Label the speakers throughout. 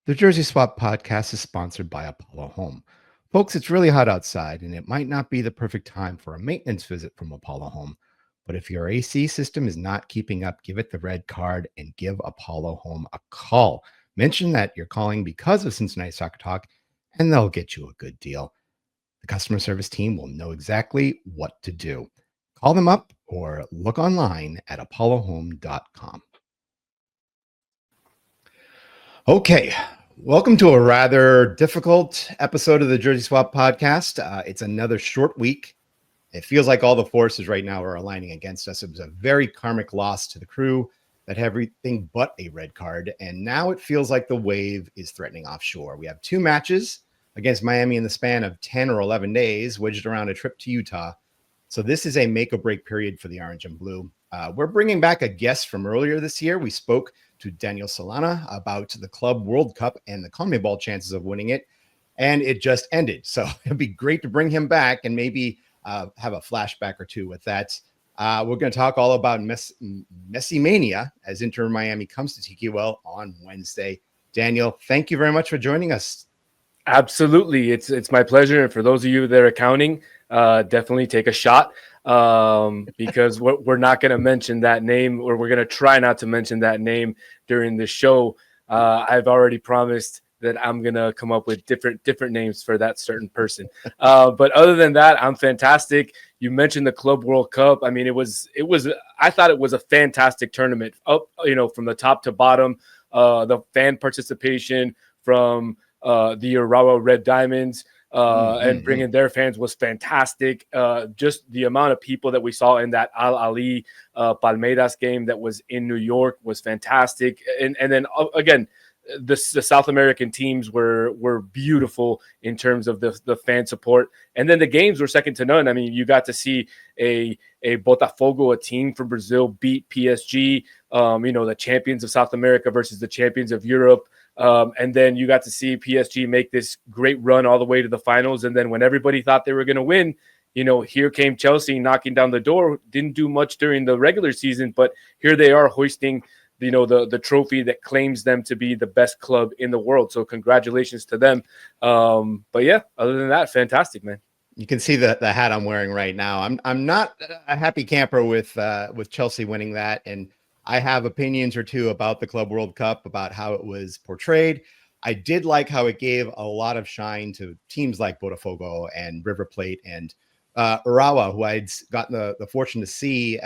Speaker 1: The Jersey Swap podcast is sponsored by Apollo Home. Folks, it's really hot outside, and it might not be the perfect time for a maintenance visit from Apollo Home. But if your AC system is not keeping up, give it the red card and give Apollo Home a call. Mention that you're calling because of Cincinnati Soccer Talk, and they'll get you a good deal. The customer service team will know exactly what to do. Call them up or look online at apollohome.com. Okay, welcome to a rather difficult episode of the Jersey Swap podcast. It's another short week. It feels like all the forces right now are aligning against us. It was a very karmic loss to the crew that had everything but a red card, and now it feels like the wave is threatening offshore. We have two matches against Miami in the span of 10 or 11 days, wedged around a trip to Utah. So this is a make or break period for the Orange and Blue. We're bringing back a guest from earlier this year. We spoke to Daniel Solana about the Club World Cup and the CONMEBOL chances of winning it, and it just ended. So it'd be great to bring him back and maybe have a flashback or two with that. We're going to talk all about Messi Mania as Inter Miami comes to TQL on Wednesday. Daniel, thank you very much for joining us.
Speaker 2: Absolutely. It's my pleasure. And for those of you that are counting, definitely take a shot because we're not going to mention that name, or we're going to try not to mention that name during the show. I've already promised that I'm going to come up with different names for that certain person. But other than that, I'm fantastic. You mentioned the Club World Cup. I mean, I thought it was a fantastic tournament from the top to bottom. The fan participation from the Arriba Red Diamonds and bringing their fans was fantastic. Just the amount of people that we saw in that Al Ali Palmeiras game that was in New York was fantastic. And then again, the South American teams were beautiful in terms of the fan support. And then the games were second to none. I mean, you got to see a Botafogo, a team from Brazil, beat PSG, the champions of South America versus the champions of Europe. And then you got to see PSG make this great run all the way to the finals. And then when everybody thought they were going to win, here came Chelsea knocking down the door. Didn't do much during the regular season, but here they are hoisting the trophy that claims them to be the best club in the world. So congratulations to them. But yeah, other than that, fantastic, man.
Speaker 1: You can see the hat I'm wearing right now. I'm not a happy camper with Chelsea winning that, and I have opinions or two about the Club World Cup, about how it was portrayed. I did like how it gave a lot of shine to teams like Botafogo and River Plate and Urawa, who I'd gotten the fortune to see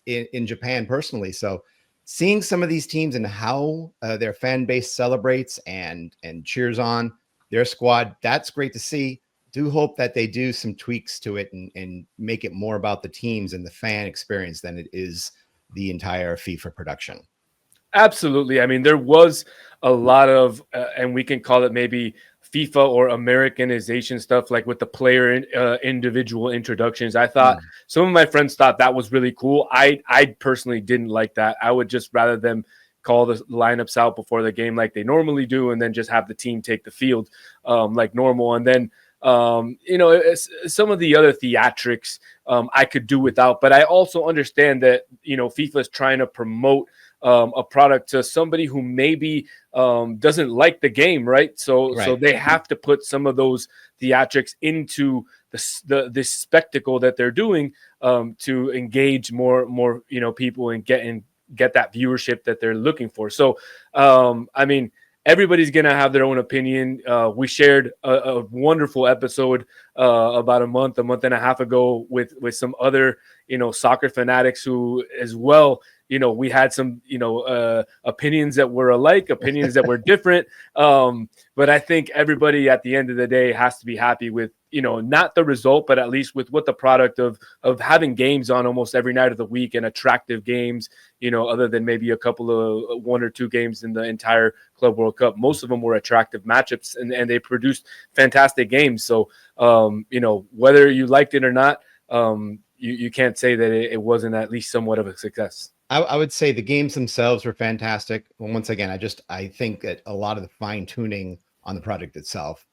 Speaker 1: in Japan personally. So seeing some of these teams and how their fan base celebrates and cheers on their squad, that's great to see. Do hope that they do some tweaks to it and make it more about the teams and the fan experience than it is the entire FIFA production.
Speaker 2: Absolutely. I mean, there was a lot of, and we can call it maybe FIFA or Americanization stuff, like with the player individual introductions. I thought some of my friends thought that was really cool. I personally didn't like that. I would just rather them call the lineups out before the game like they normally do, and then just have the team take the field like normal. And then some of the other theatrics I could do without, but I also understand that, FIFA is trying to promote a product to somebody who maybe doesn't like the game, right? So they have to put some of those theatrics into this spectacle that they're doing to engage more people and get that viewership that they're looking for. So I mean, everybody's going to have their own opinion. We shared a wonderful episode about a month and a half ago with some other, soccer fanatics who as well, we had some, opinions that were alike, opinions that were different. But I think everybody at the end of the day has to be happy with, not the result, but at least with what the product of having games on almost every night of the week and attractive games, other than maybe a couple of one or two games in the entire Club World Cup. Most of them were attractive matchups and they produced fantastic games. So, whether you liked it or not, you can't say that it wasn't at least somewhat of a success.
Speaker 1: I would say the games themselves were fantastic. Well, once again, I think that a lot of the fine tuning on the product itself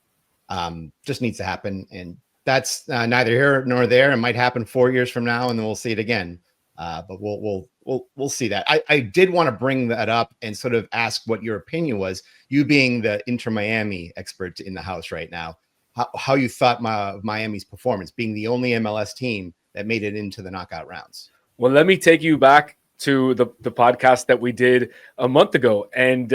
Speaker 1: just needs to happen. And that's neither here nor there. It might happen 4 years from now, and then we'll see it again. But we'll see that. I did want to bring that up and sort of ask what your opinion was, you being the Inter Miami expert in the house right now, how you thought Miami's performance, being the only MLS team that made it into the knockout rounds.
Speaker 2: Well, let me take you back to the podcast that we did a month ago, and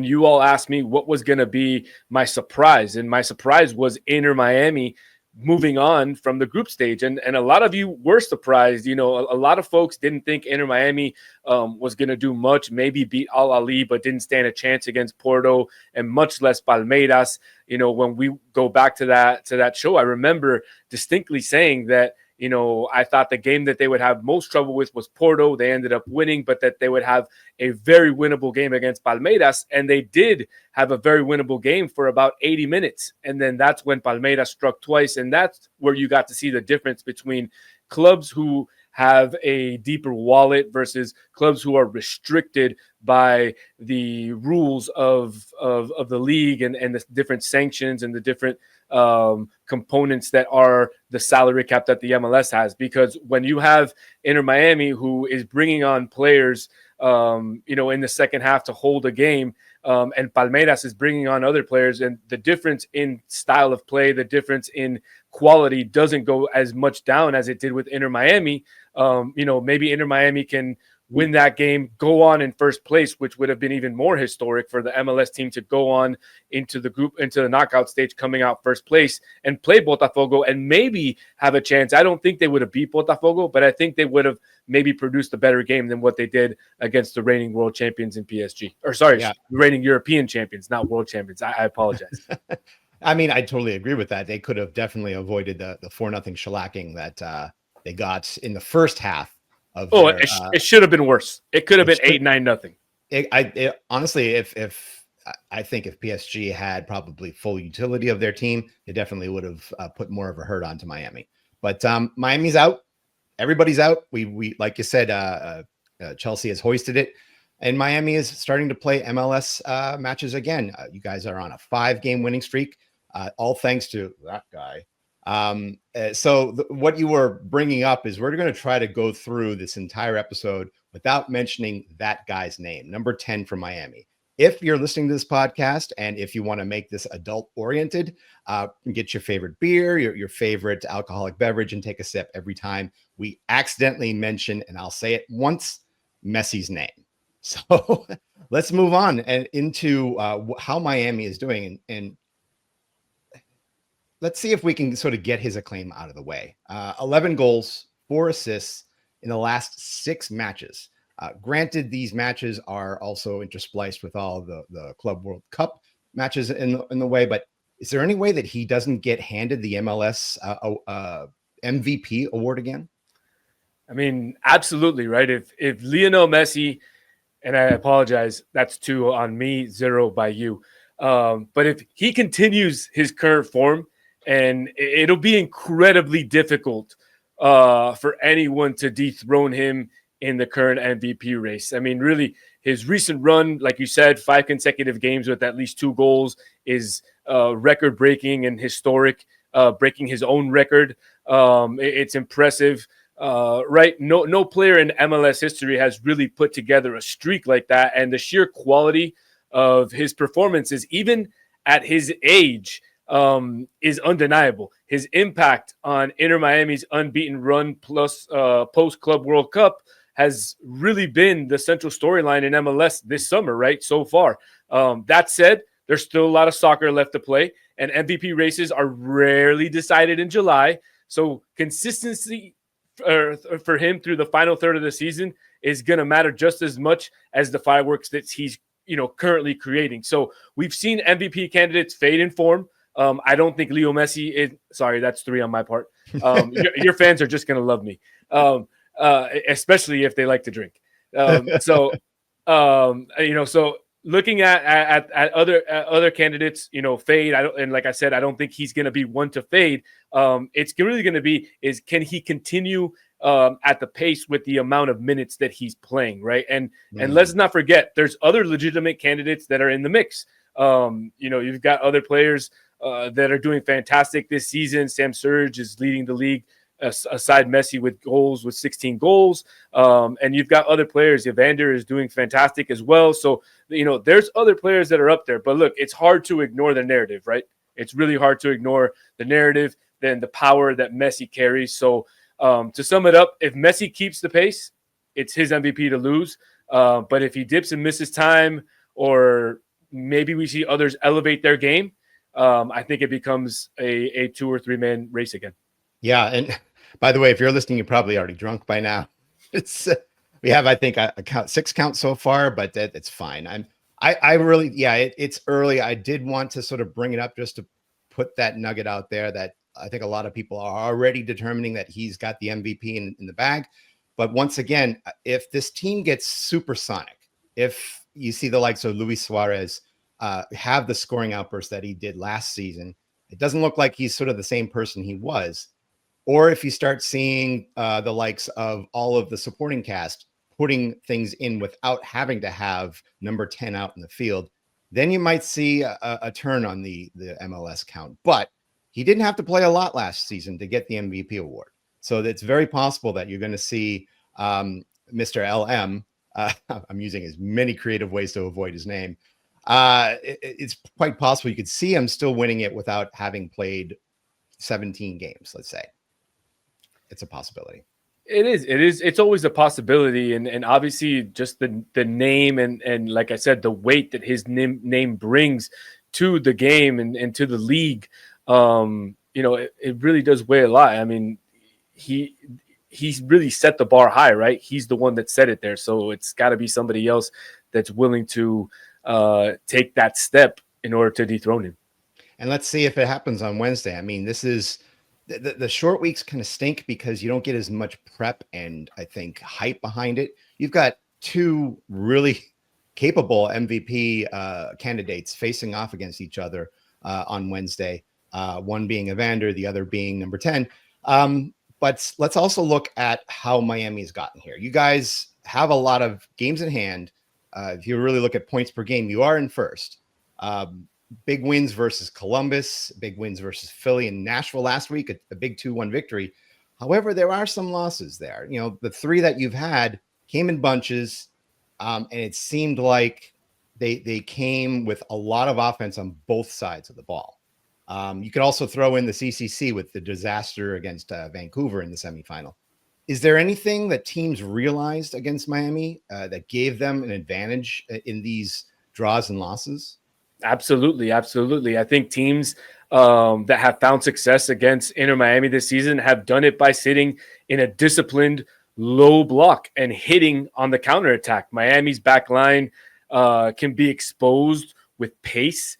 Speaker 2: you all asked me what was going to be my surprise, and my surprise was Inter Miami moving on from the group stage, and a lot of you were surprised. You know, a lot of folks didn't think Inter Miami was going to do much, maybe beat Al Ahly, but didn't stand a chance against Porto, and much less Palmeiras. You know, when we go back to that show, I remember distinctly saying that, you know, I thought the game that they would have most trouble with was Porto. They ended up winning, but that they would have a very winnable game against Palmeiras. And they did have a very winnable game for about 80 minutes. And then that's when Palmeiras struck twice. And that's where you got to see the difference between clubs who have a deeper wallet versus clubs who are restricted by the rules of the league and the different sanctions and the different components that are the salary cap that the MLS has. Because when you have Inter Miami, who is bringing on players, you know, in the second half to hold a game, and Palmeiras is bringing on other players, and the difference in style of play, the difference in quality doesn't go as much down as it did with Inter Miami. You know, maybe Inter Miami can win that game, go on in first place, which would have been even more historic for the MLS team to go on into the knockout stage, coming out first place and play Botafogo and maybe have a chance. I don't think they would have beat Botafogo, but I think they would have maybe produced a better game than what they did against the reigning world champions in PSG. Or sorry, yeah, reigning European champions, not world champions. I apologize.
Speaker 1: I mean, I totally agree with that. They could have definitely avoided the 4-0 shellacking that they got in the first half.
Speaker 2: It should have been worse. It could have been 8-9-0.
Speaker 1: Honestly, I think if PSG had probably full utility of their team, they definitely would have put more of a hurt onto Miami. But Miami's out. Everybody's out. We like you said, Chelsea has hoisted it, and Miami is starting to play MLS matches again. You guys are on a 5-game winning streak, all thanks to that guy. So what you were bringing up is we're going to try to go through this entire episode without mentioning that guy's name, number 10 for Miami. If you're listening to this podcast and if you want to make this adult oriented, get your favorite beer, your favorite alcoholic beverage, and take a sip every time we accidentally mention, and I'll say it once, Messi's name. So let's move on and into how Miami is doing, and let's see if we can sort of get his acclaim out of the way. 11 goals, 4 assists in the last 6 matches. Granted, these matches are also interspliced with all the Club World Cup matches in the way, but is there any way that he doesn't get handed the MLS MVP award again?
Speaker 2: I mean, absolutely, right? If Lionel Messi, and I apologize, that's 2 on me, 0 by you. But if he continues his current form, and it'll be incredibly difficult for anyone to dethrone him in the current MVP race. I mean, really, his recent run, like you said, 5 consecutive games with at least 2 goals is record-breaking and historic, breaking his own record. It's impressive. Right? No player in MLS history has really put together a streak like that, and the sheer quality of his performances, even at his age, is undeniable. His impact on Inter Miami's unbeaten run plus post-Club World Cup has really been the central storyline in MLS this summer, right? So far. That said, there's still a lot of soccer left to play, and MVP races are rarely decided in July. So consistency for him through the final third of the season is going to matter just as much as the fireworks that he's currently creating. So we've seen MVP candidates fade in form. I don't think Leo Messi is. Sorry, that's 3 on my part. Your fans are just going to love me, especially if they like to drink. So looking at other candidates, fade. And like I said, I don't think he's going to be one to fade. It's really going to be can he continue at the pace with the amount of minutes that he's playing, right? And let's not forget, there's other legitimate candidates that are in the mix. You've got other players that are doing fantastic this season. Sam Surge is leading the league aside Messi with 16 goals. And you've got other players. Evander is doing fantastic as well. So, there's other players that are up there. But look, it's hard to ignore the narrative, right? It's really hard to ignore the narrative, then the power that Messi carries. So to sum it up, if Messi keeps the pace, it's his MVP to lose. But if he dips and misses time, or maybe we see others elevate their game, I think it becomes a 2 or 3 man race again.
Speaker 1: Yeah. And by the way, if you're listening, you're probably already drunk by now. It's we have, I think, a count 6 counts so far, but it's fine. I really, it's early. I did want to sort of bring it up just to put that nugget out there that I think a lot of people are already determining that he's got the MVP in the bag. But once again, if this team gets supersonic, if you see the likes of Luis Suarez have the scoring outburst that he did last season, it doesn't look like he's sort of the same person he was. Or if you start seeing the likes of all of the supporting cast putting things in without having to have number 10 out in the field, then you might see a turn on the MLS count. But he didn't have to play a lot last season to get the MVP award. So it's very possible that you're going to see Mr. LM. I'm using as many creative ways to avoid his name. It's quite possible you could see him still winning it without having played 17 games, let's say. It's a possibility.
Speaker 2: It is. It's always a possibility. And obviously just the name and like I said, the weight that his name brings to the game and to the league, it really does weigh a lot. I mean, he's really set the bar high, right? He's the one that set it there. So it's got to be somebody else that's willing to take that step in order to dethrone him.
Speaker 1: And let's see if it happens on Wednesday. I mean, this is the short weeks kind of stink because you don't get as much prep and I think hype behind it. You've got 2 really capable MVP candidates facing off against each other on Wednesday. One being Evander, the other being number 10. But let's also look at how Miami's gotten here. You guys have a lot of games in hand. If you really look at points per game, you are in first. Big wins versus Columbus, big wins versus Philly and Nashville last week, a big 2-1 victory. However, there are some losses there. The 3 that you've had came in bunches, and it seemed like they came with a lot of offense on both sides of the ball. You could also throw in the CCC with the disaster against Vancouver in the semifinal. Is there anything that teams realized against Miami that gave them an advantage in these draws and losses?
Speaker 2: Absolutely. I think teams that have found success against Inter Miami this season have done it by sitting in a disciplined low block and hitting on the counterattack. Miami's back line can be exposed with pace.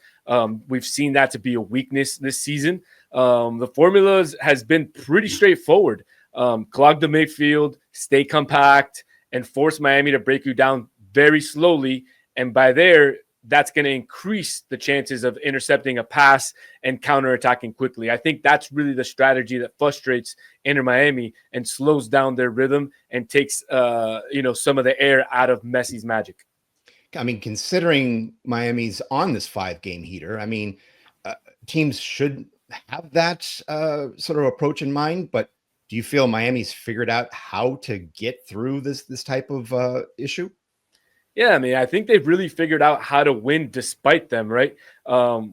Speaker 2: We've seen that to be a weakness this season. The formula has been pretty straightforward. Clog the midfield, stay compact, and force Miami to break you down very slowly. And by there, that's going to increase the chances of intercepting a pass and counterattacking quickly. I think that's really the strategy that frustrates Inter Miami and slows down their rhythm and takes some of the air out of Messi's magic.
Speaker 1: I mean, considering Miami's on this 5-game heater, I mean, teams should have that sort of approach in mind. But do you feel Miami's figured out how to get through this type of issue?
Speaker 2: Yeah, I mean, I think they've really figured out how to win despite them, right?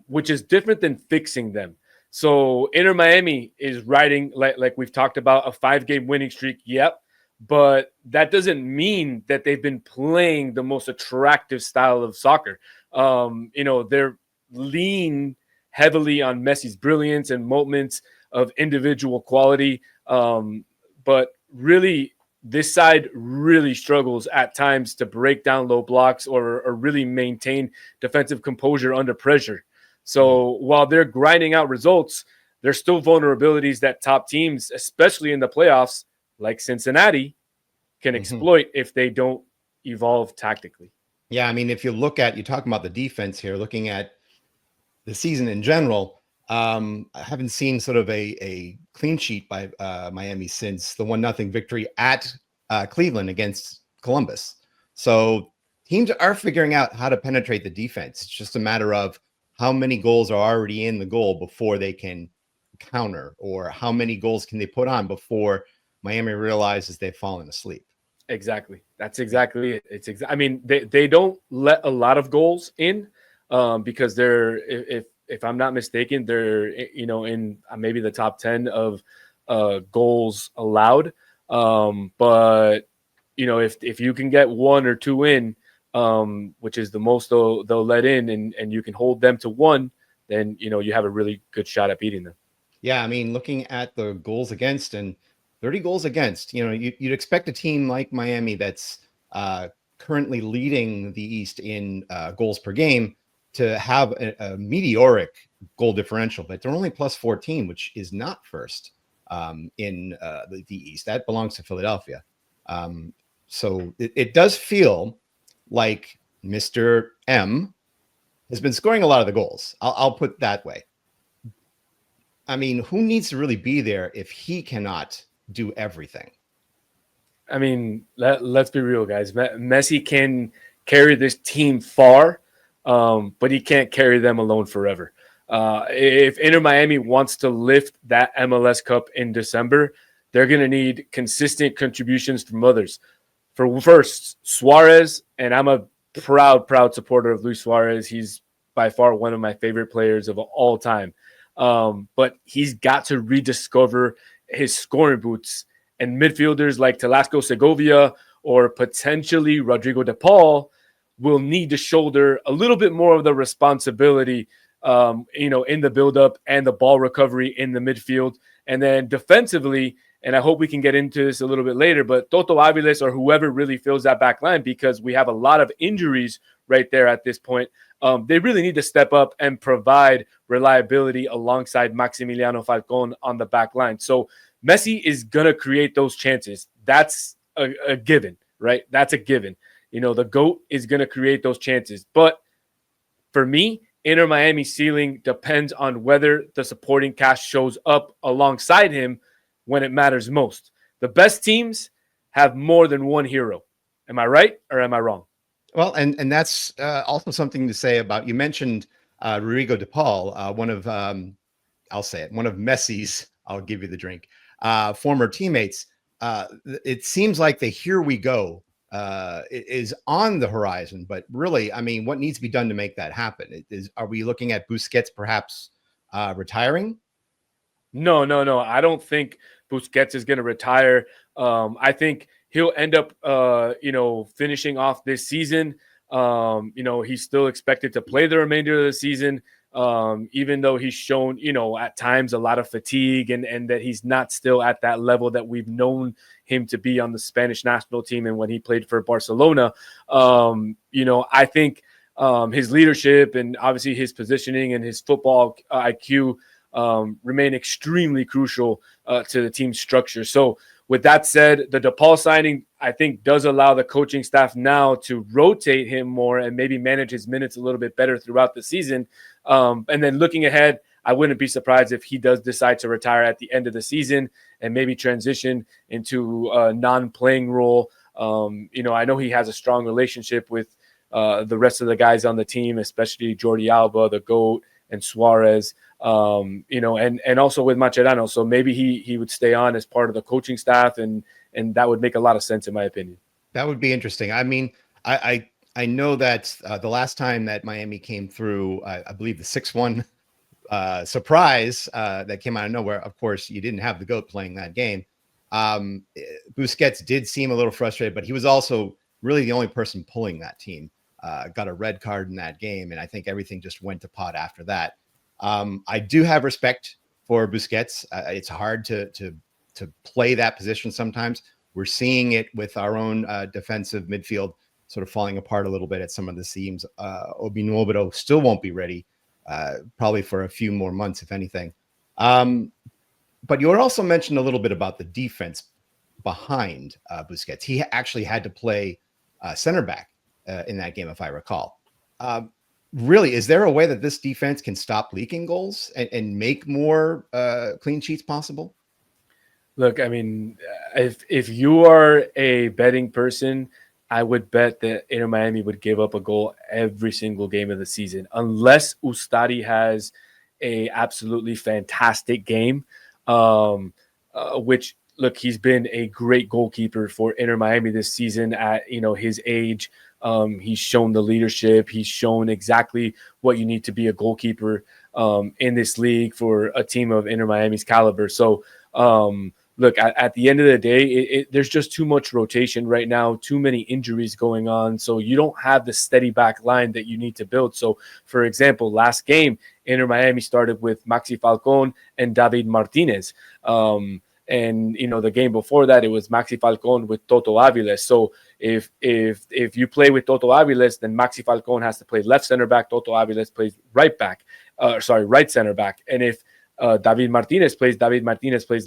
Speaker 2: Which is different than fixing them. So Inter Miami is riding, like we've talked about, a 5-game winning streak. Yep. But that doesn't mean that they've been playing the most attractive style of soccer. They're lean heavily on Messi's brilliance and moments of individual quality. But really, this side really struggles at times to break down low blocks or really maintain defensive composure under pressure. So while they're grinding out results, there's still vulnerabilities that top teams, especially in the playoffs, like Cincinnati, can exploit if they don't evolve tactically.
Speaker 1: Yeah, I mean, if you look at, you're talking about the defense here, looking at the season in general, I haven't seen sort of a clean sheet by Miami since the 1-0 victory at Cleveland against Columbus. So teams are figuring out how to penetrate the defense. It's just a matter of how many goals are already in the goal before they can counter, or how many goals can they put on before Miami realizes they've fallen asleep?
Speaker 2: Exactly. That's exactly it. I mean, they don't let a lot of goals in because they're, if I'm not mistaken, they're, in maybe the top 10 of goals allowed. But if you can get one or two in, which is the most they'll let in, and you can hold them to one, then you have a really good shot at beating them.
Speaker 1: Yeah, I mean, looking at the goals against, and 30 goals against, you'd expect a team like Miami that's currently leading the East in goals per game to have a meteoric goal differential, but they're only plus 14, which is not first in the East. That belongs to Philadelphia. So it does feel like Mr. M has been scoring a lot of the goals. I'll put it that way. I mean, who needs to really be there if he cannot do everything?
Speaker 2: I mean, let's be real, guys. Messi can carry this team far, but he can't carry them alone forever. If Inter Miami wants to lift that MLS Cup in December, they're going to need consistent contributions from others. For first, Suarez, and I'm a proud supporter of Luis Suarez. He's by far one of my favorite players of all time. But he's got to rediscover his scoring boots, and midfielders like Telasco Segovia or potentially Rodrigo de Paul will need to shoulder a little bit more of the responsibility, in the buildup and the ball recovery in the midfield. And then defensively, and I hope we can get into this a little bit later, but Toto Aviles or whoever really fills that back line, because we have a lot of injuries right there at this point. They really need to step up and provide reliability alongside Maximiliano Falcon on the back line. So Messi is going to create those chances. That's a given, right? That's a given. The GOAT is going to create those chances. But for me, Inter Miami's ceiling depends on whether the supporting cast shows up alongside him when it matters most. The best teams have more than one hero. Am I right or am I wrong?
Speaker 1: Well, and that's also something to say about, you mentioned Rodrigo de Paul, one of, I'll say it, one of Messi's, I'll give you the drink, former teammates. It seems like the here we go is on the horizon, but really, I mean, what needs to be done to make that happen? Are we looking at Busquets perhaps retiring?
Speaker 2: No. I don't think Busquets is going to retire. I think he'll end up, finishing off this season. He's still expected to play the remainder of the season, even though he's shown, at times a lot of fatigue and that he's not still at that level that we've known him to be on the Spanish national team and when he played for Barcelona. I think his leadership and obviously his positioning and his football IQ remain extremely crucial to the team's structure. So with that said, the DePaul signing, I think, does allow the coaching staff now to rotate him more and maybe manage his minutes a little bit better throughout the season. And then looking ahead, I wouldn't be surprised if he does decide to retire at the end of the season and maybe transition into a non-playing role. I know he has a strong relationship with the rest of the guys on the team, especially Jordi Alba, the GOAT, and Suarez, and also with Mascherano. So maybe he would stay on as part of the coaching staff, and that would make a lot of sense in my opinion.
Speaker 1: That would be interesting. I mean, I know that the last time that Miami came through, I believe the 6-1 surprise that came out of nowhere. Of course, you didn't have the GOAT playing that game. Busquets did seem a little frustrated, but he was also really the only person pulling that team. Got a red card in that game, and I think everything just went to pot after that. I do have respect for Busquets. It's hard to play that position sometimes. We're seeing it with our own defensive midfield sort of falling apart a little bit at some of the seams. Obi Nuovo still won't be ready, probably for a few more months, if anything. But you also mentioned a little bit about the defense behind Busquets. He actually had to play center back in that game, if I recall. Really, is there a way that this defense can stop leaking goals and make more clean sheets possible?
Speaker 2: Look, I mean, if you are a betting person, I would bet that Inter Miami would give up a goal every single game of the season, unless Ustari has a absolutely fantastic game. Which look, he's been a great goalkeeper for Inter Miami this season at his age. He's shown the leadership. He's shown exactly what you need to be a goalkeeper in this league for a team of Inter Miami's caliber. So look, at the end of the day, there's just too much rotation right now, too many injuries going on. So you don't have the steady back line that you need to build. So, for example, last game, Inter Miami started with Maxi Falcon and David Martinez. And the game before that, it was Maxi Falcon with Toto Aviles. So if you play with Toto Aviles, then Maxi Falcon has to play left center back. Toto Aviles plays right center back. And if David Martinez plays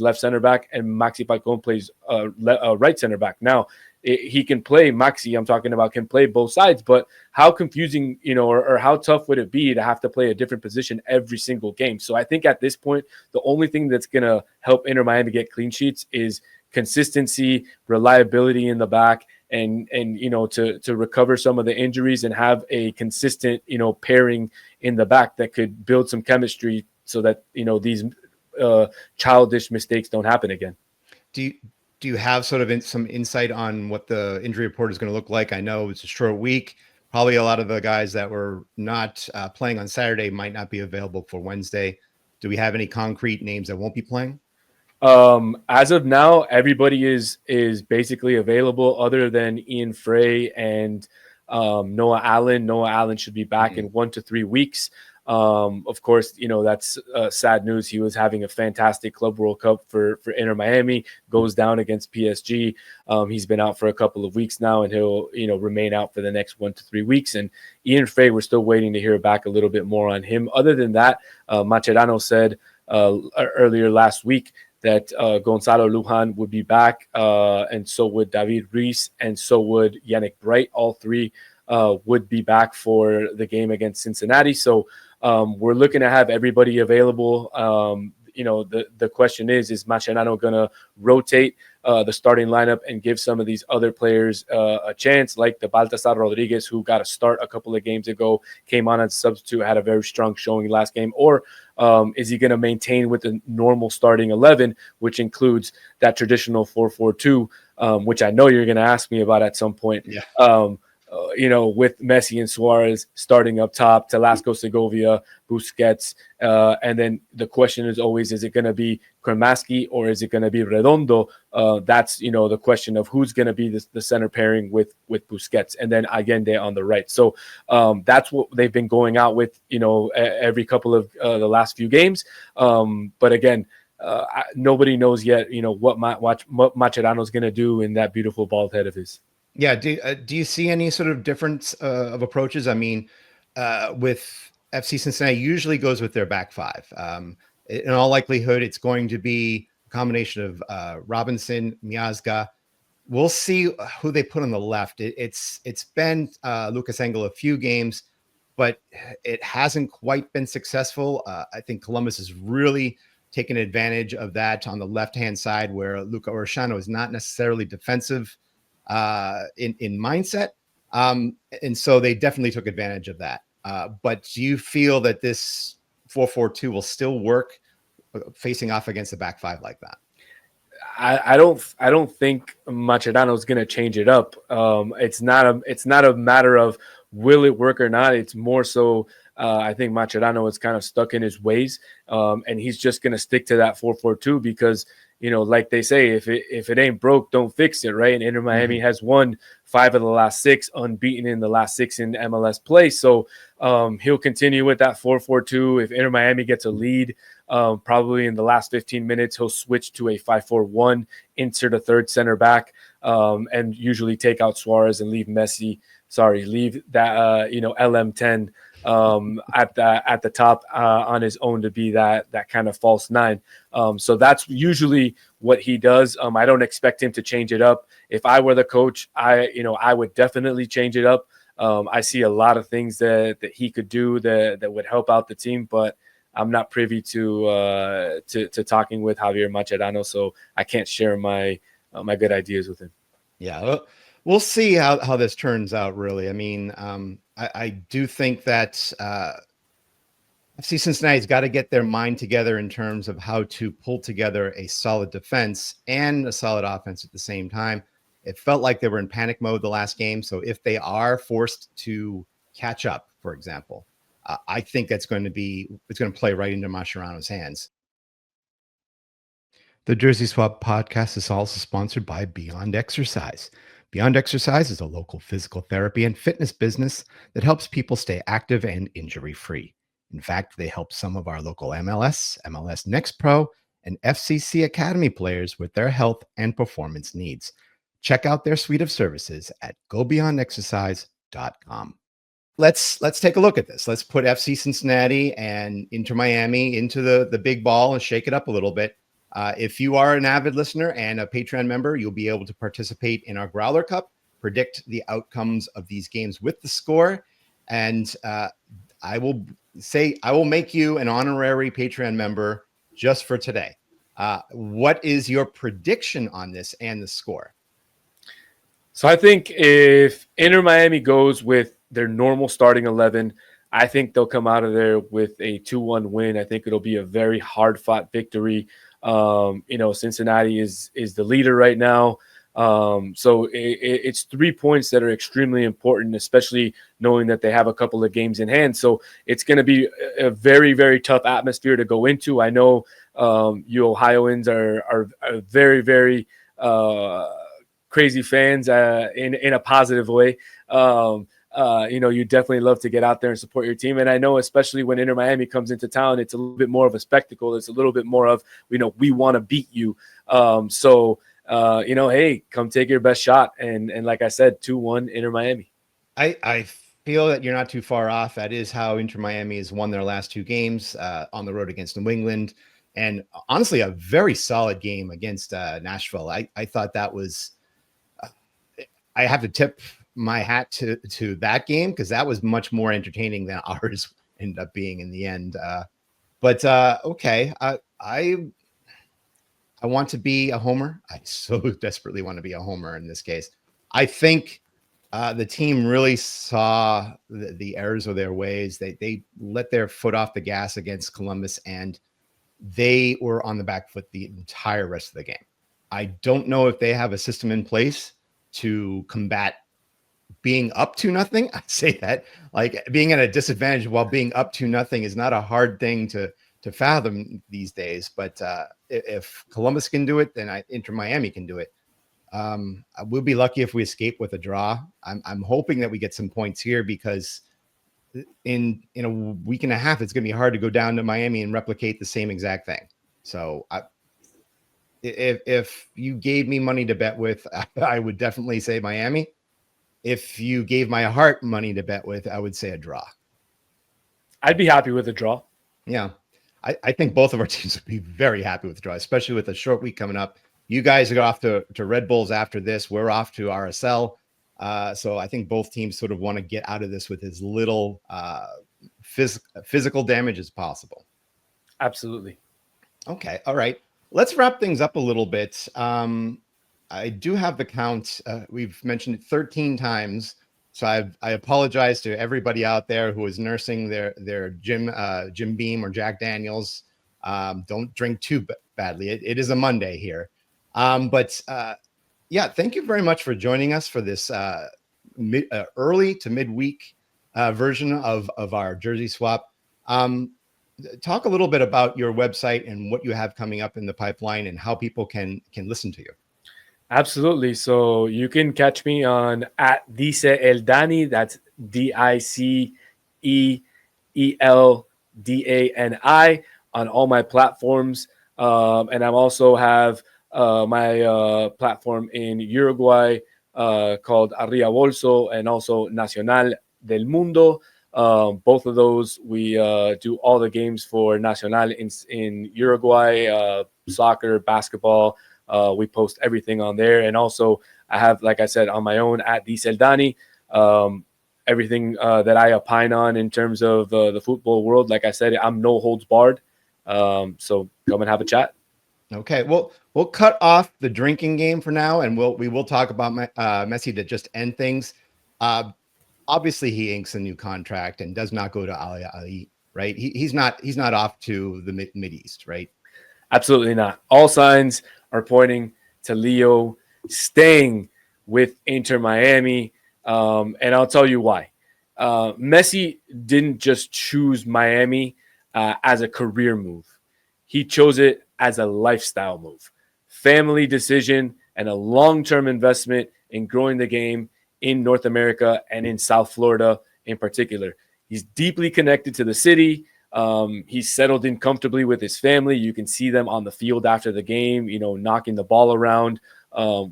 Speaker 2: left center back, and Maxi Falcon plays right center back. Now, he can play Maxi. I'm talking about can play both sides, but how confusing, or how tough would it be to have to play a different position every single game? So I think at this point, the only thing that's going to help Inter Miami get clean sheets is consistency, reliability in the back, and to recover some of the injuries and have a consistent, pairing in the back that could build some chemistry so that, these childish mistakes don't happen again.
Speaker 1: Do you have sort of some insight on what the injury report is going to look like? I know it's a short week. Probably a lot of the guys that were not playing on Saturday might not be available for Wednesday. Do we have any concrete names that won't be playing?
Speaker 2: As of now, everybody is basically available other than Ian Frey and Noah Allen. Noah Allen should be back in 1 to 3 weeks. Of course, that's sad news. He was having a fantastic Club World Cup for Inter Miami, goes down against PSG. He's been out for a couple of weeks now, and he'll, remain out for the next 1 to 3 weeks. And Ian Frey, we're still waiting to hear back a little bit more on him. Other than that, Mascherano said earlier last week that Gonzalo Lujan would be back, and so would David Ruiz, and so would Yannick Bright. All three would be back for the game against Cincinnati. So we're looking to have everybody available. The question is Mascherano going to rotate the starting lineup and give some of these other players a chance, like the Baltasar Rodriguez, who got a start a couple of games ago, came on as a substitute, had a very strong showing last game? Or is he going to maintain with the normal starting 11, which includes that traditional 4-4-2, which I know you're going to ask me about at some point.
Speaker 1: Yeah.
Speaker 2: With Messi and Suarez starting up top, Velasco, Segovia, Busquets. And then the question is always, is it going to be Kremaski or is it going to be Redondo? That's, the question of who's going to be the center pairing with Busquets, and then Allende on the right. So that's what they've been going out with, every couple of the last few games. But again, nobody knows yet, what Mascherano's going to do in that beautiful bald head of his.
Speaker 1: Yeah. Do you see any sort of difference of approaches? I mean, with FC Cincinnati usually goes with their back five. In all likelihood, it's going to be a combination of Robinson, Miazga. We'll see who they put on the left. It's been Lucas Engel a few games, but it hasn't quite been successful. I think Columbus has really taken advantage of that on the left-hand side, where Luca Orshano is not necessarily defensive in mindset. And so they definitely took advantage of that. But do you feel that this 4-4-2 will still work facing off against the back five like that?
Speaker 2: I don't think Mascherano is going to change it up. It's not a matter of will it work or not. It's more so I think Mascherano is kind of stuck in his ways, and he's just going to stick to that 4-4-2 because, like they say, if it ain't broke, don't fix it, right? And Inter Miami has won 5 of the last 6, unbeaten in the last 6 in MLS play. So he'll continue with that 4-4-2. If Inter Miami gets a lead, probably in the last 15 minutes, he'll switch to a 5-4-1, insert a third center back, and usually take out Suarez and leave that LM10 at the top on his own to be that kind of false 9. So that's usually what he does. I don't expect him to change it up. If I were the coach, I would definitely change it up. I see a lot of things that he could do that would help out the team, but I'm not privy to talking with Javier Mascherano, so I can't share my good ideas with him.
Speaker 1: Yeah, well, we'll see how this turns out, really. I mean, I do think that FC Cincinnati's got to get their mind together in terms of how to pull together a solid defense and a solid offense at the same time. It felt like they were in panic mode the last game. So if they are forced to catch up, for example, I think it's going to play right into Mascherano's hands. The Jersey Swap podcast is also sponsored by Beyond Exercise. Beyond Exercise is a local physical therapy and fitness business that helps people stay active and injury-free. In fact, they help some of our local MLS, MLS Next Pro, and FCC Academy players with their health and performance needs. Check out their suite of services at gobeyondexercise.com. Let's take a look at this. Let's put FC Cincinnati and Inter Miami into the big ball and shake it up a little bit. If you are an avid listener and a Patreon member, you'll be able to participate in our Growler Cup, predict the outcomes of these games with the score, and I will make you an honorary Patreon member just for today. What is your prediction on this and the score?
Speaker 2: So I think if Inter Miami goes with their normal starting 11, I think they'll come out of there with a 2-1 win. I think it'll be a very hard-fought victory. Cincinnati is the leader right now. So it's 3 points that are extremely important, especially knowing that they have a couple of games in hand. So it's going to be a very, very tough atmosphere to go into. I know you Ohioans are very, very crazy fans in a positive way. You definitely love to get out there and support your team. And I know, especially when Inter Miami comes into town, it's a little bit more of a spectacle. It's a little bit more of, we want to beat you. Hey, come take your best shot. And like I said, 2-1 Inter Miami.
Speaker 1: I feel that you're not too far off. That is how Inter Miami has won their last 2 games on the road against New England. And honestly, a very solid game against Nashville. I thought that was, I have to tip my hat to that game because that was much more entertaining than ours ended up being in the end. Okay, I want to be a homer. I so desperately want to be a homer in this case. I think the team really saw the errors of their ways. They let their foot off the gas against Columbus, and they were on the back foot the entire rest of the game. I don't know if they have a system in place to combat being up to nothing. I say that like being at a disadvantage while being up to nothing is not a hard thing to fathom these days. But if Columbus can do it, then Inter Miami can do it. We'll be lucky if we escape with a draw. I'm hoping that we get some points here because in a week and a half, it's going to be hard to go down to Miami and replicate the same exact thing. So if you gave me money to bet with, I would definitely say Miami. If you gave my heart money to bet with, I would say a draw.
Speaker 2: I'd be happy with a draw.
Speaker 1: Yeah. I think both of our teams would be very happy with the draw, especially with a short week coming up. You guys are off to Red Bulls after this. We're off to RSL. So I think both teams sort of want to get out of this with as little physical damage as possible.
Speaker 2: Absolutely.
Speaker 1: Okay. All right. Let's wrap things up a little bit. I do have the count. We've mentioned it 13 times. So I apologize to everybody out there who is nursing their Jim Beam or Jack Daniels. Don't drink too badly. It is a Monday here. Yeah, thank you very much for joining us for this early to midweek version of our Jersey Swap. Talk a little bit about your website and what you have coming up in the pipeline and how people can listen to you.
Speaker 2: Absolutely. So you can catch me on @Dice El Dani. That's DICEELDANI on all my platforms. And I also have my platform in Uruguay called Arriba Bolso and also Nacional del Mundo. Both of those, we do all the games for Nacional in Uruguay, soccer, basketball. We post everything on there. And also I have, like I said, on my own @Dice El Dani, everything that I opine on in terms of the football world. Like I said, I'm no holds barred. So come and have a chat.
Speaker 1: Okay. Well, we'll cut off the drinking game for now, and we will talk about Messi to just end things. Obviously, he inks a new contract and does not go to Al right? He's not off to the mid East, right?
Speaker 2: Absolutely not. All signs are pointing to Leo staying with Inter Miami, and I'll tell you why. Messi didn't just choose Miami as a career move; he chose it as a lifestyle move, family decision, and a long-term investment in growing the game in North America and in South Florida in particular. He's deeply connected to the city. He's settled in comfortably with his family. You can see them on the field after the game, knocking the ball around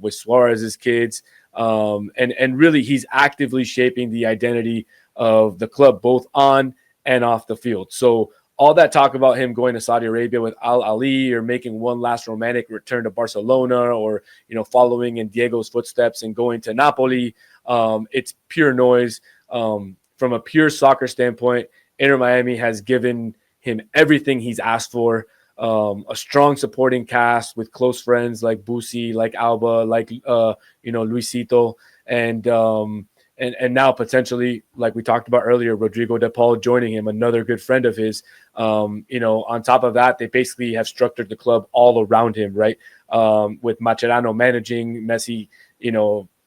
Speaker 2: with Suarez's kids. And really, he's actively shaping the identity of the club, both on and off the field. So all that talk about him going to Saudi Arabia with Al Ali or making one last romantic return to Barcelona or, following in Diego's footsteps and going to Napoli, it's pure noise. From a pure soccer standpoint, Inter Miami has given him everything he's asked for. A strong supporting cast with close friends like Busi, like Alba, like Luisito, and now potentially, like we talked about earlier, Rodrigo De Paul joining him, another good friend of his. On top of that, they basically have structured the club all around him, right? With Mascherano managing Messi,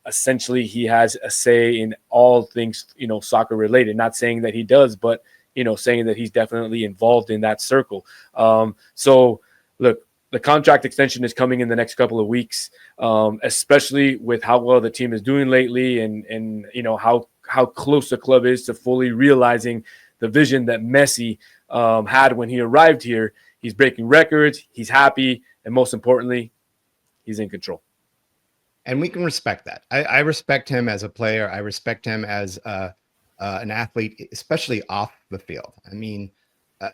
Speaker 2: essentially he has a say in all things, soccer related. Not saying that he does, but saying that he's definitely involved in that circle. So look, the contract extension is coming in the next couple of weeks, especially with how well the team is doing lately and how close the club is to fully realizing the vision that Messi had when he arrived here. He's breaking records, he's happy, and most importantly, he's in control.
Speaker 1: And we can respect that. I respect him as a player. I respect him as an athlete, especially off the field. I mean,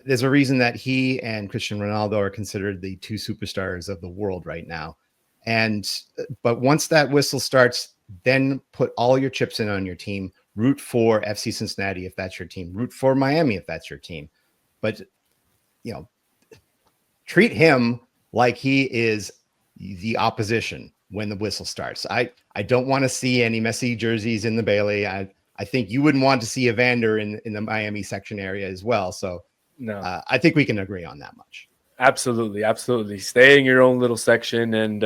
Speaker 1: there's a reason that he and Cristiano Ronaldo are considered the two superstars of the world right now. But once that whistle starts, then put all your chips in on your team. Root for FC Cincinnati if that's your team. Root for Miami if that's your team. But treat him like he is the opposition when the whistle starts. I don't want to see any Messi jerseys in the Bailey. I think you wouldn't want to see Evander in the Miami section area as well. So
Speaker 2: no,
Speaker 1: I think we can agree on that much.
Speaker 2: Absolutely. Absolutely. Stay in your own little section and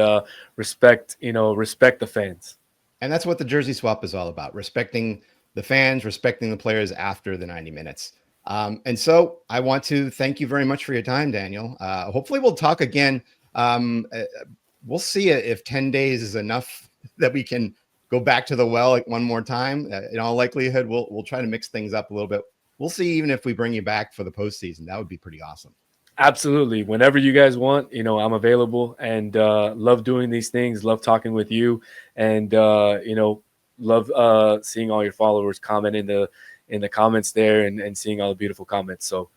Speaker 2: respect the fans.
Speaker 1: And that's what the jersey swap is all about. Respecting the fans, respecting the players after the 90 minutes. And so I want to thank you very much for your time, Daniel. Hopefully we'll talk again. We'll see if 10 days is enough that we can go back to the well one more time. In all likelihood, we'll try to mix things up a little bit. We'll see even if we bring you back for the postseason. That would be pretty awesome.
Speaker 2: Absolutely. Whenever you guys want, I'm available and love doing these things, love talking with you, and love seeing all your followers comment in the comments there and seeing all the beautiful comments. So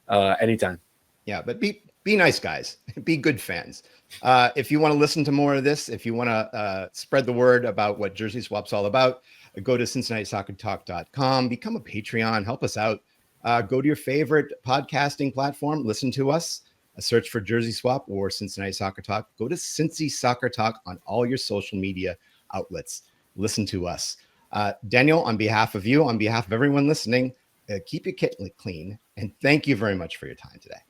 Speaker 2: anytime.
Speaker 1: Yeah, but be nice, guys. Be good fans. If you want to listen to more of this, if you want to spread the word about what Jersey Swap's all about, go to CincinnatiSoccerTalk.com, become a Patreon, help us out. Go to your favorite podcasting platform, listen to us, search for Jersey Swap or Cincinnati Soccer Talk. Go to Cincy Soccer Talk on all your social media outlets. Listen to us. Daniel, on behalf of you, on behalf of everyone listening, keep your kit clean. And thank you very much for your time today.